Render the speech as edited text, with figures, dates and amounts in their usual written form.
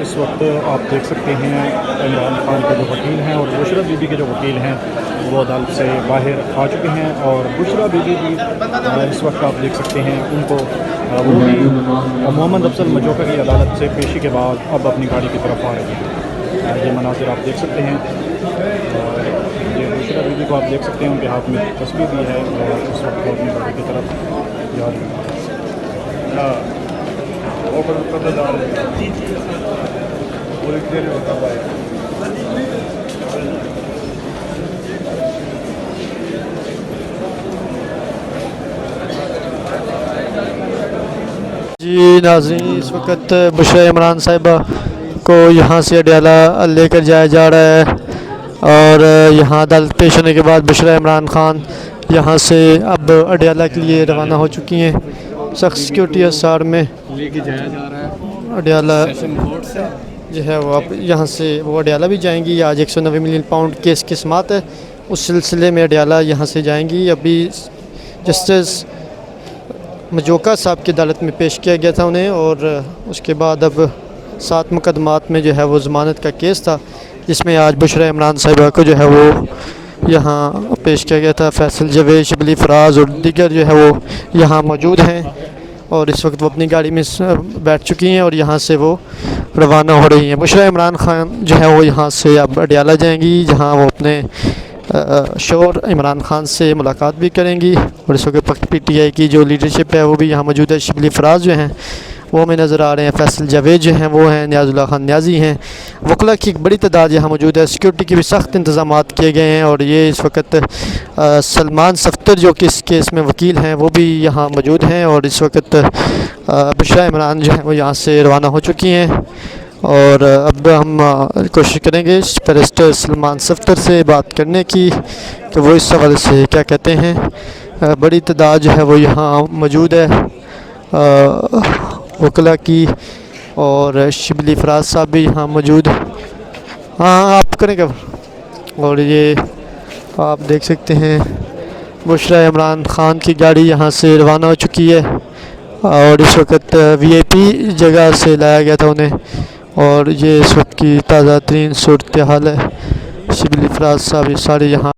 اس وقت آپ دیکھ سکتے ہیں عمران خان کے جو وکیل ہیں اور بشرا بی بی کے جو وکیل ہیں وہ عدالت سے باہر آ چکے ہیں، اور بشرا بی بی بھی اس وقت آپ دیکھ سکتے ہیں ان کو وہ بھی محمد افضل مجوکا کی عدالت سے پیشی کے بعد اب اپنی گاڑی کی طرف آ رہے ہیں۔ یہ مناظر آپ دیکھ سکتے ہیں، یہ بشرا بی بی کو آپ دیکھ سکتے ہیں، ان کے ہاتھ میں تسبیح بھی ہے اور اس وقت وہ اپنی گاڑی کی طرف جا رہے ہیں۔ جی ناظرین، اس وقت بشرا عمران صاحبہ کو یہاں سے اڈیالہ لے کر جایا جا رہا ہے، اور یہاں عدالت پیش ہونے کے بعد بشرا عمران خان یہاں سے اب اڈیالہ کے لیے روانہ ہو چکی ہیں۔ سخت سیکورٹی اسار میں لے کے جایا جا رہا ہے اڈیالہ سیشن کورٹ سے۔ جو ہے وہ اب یہاں سے وہ اڈیالہ بھی جائیں گی۔ آج 190 ملین پاؤنڈ کیس کی سماعت ہے، اس سلسلے میں اڈیالہ یہاں سے جائیں گی۔ ابھی جسٹس مجوکا صاحب کی عدالت میں پیش کیا گیا تھا انہیں، اور اس کے بعد اب 7 مقدمات میں جو ہے وہ ضمانت کا کیس تھا، جس میں آج بشرا عمران صاحبہ کو جو ہے وہ یہاں پیش کیا گیا تھا۔ فیصل جاوید، شبلی فراز اور دیگر جو ہے وہ یہاں موجود ہیں، اور اس وقت وہ اپنی گاڑی میں بیٹھ چکی ہیں اور یہاں سے وہ روانہ ہو رہی ہیں۔ بشرا عمران خان جو ہے وہ یہاں سے اب اڈیالہ جائیں گی، جہاں وہ اپنے شوہر عمران خان سے ملاقات بھی کریں گی، اور اس وقت پی ٹی آئی کی جو لیڈرشپ ہے وہ بھی یہاں موجود ہے۔ شبلی فراز جو ہیں وہ ہمیں نظر آ رہے ہیں، فیصل جاوید جو ہیں وہ ہیں، نیاز اللہ خان نیازی ہیں، وکلاء کی ایک بڑی تعداد یہاں موجود ہے۔ سیکورٹی کے بھی سخت انتظامات کیے گئے ہیں، اور یہ اس وقت سلمان صفتر جو کہ اس کیس میں وکیل ہیں وہ بھی یہاں موجود ہیں، اور اس وقت بشرا عمران جو ہیں وہ یہاں سے روانہ ہو چکی ہیں۔ اور اب ہم کوشش کریں گے بیرسٹر سلمان صفتر سے بات کرنے کی کہ وہ اس حوالے سے کیا کہتے ہیں۔ بڑی تعداد جو ہے وہ یہاں موجود ہے وکلاء کی، اور شبلی فراز صاحب بھی یہاں موجود۔ ہاں آپ کریں گا، اور یہ آپ دیکھ سکتے ہیں بشرا عمران خان کی گاڑی یہاں سے روانہ ہو چکی ہے، اور اس وقت وی آئی پی جگہ سے لایا گیا تھا انہیں، اور یہ اس وقت کی تازہ ترین صورتحال ہے۔ شبلی فراز صاحب یہ سارے یہاں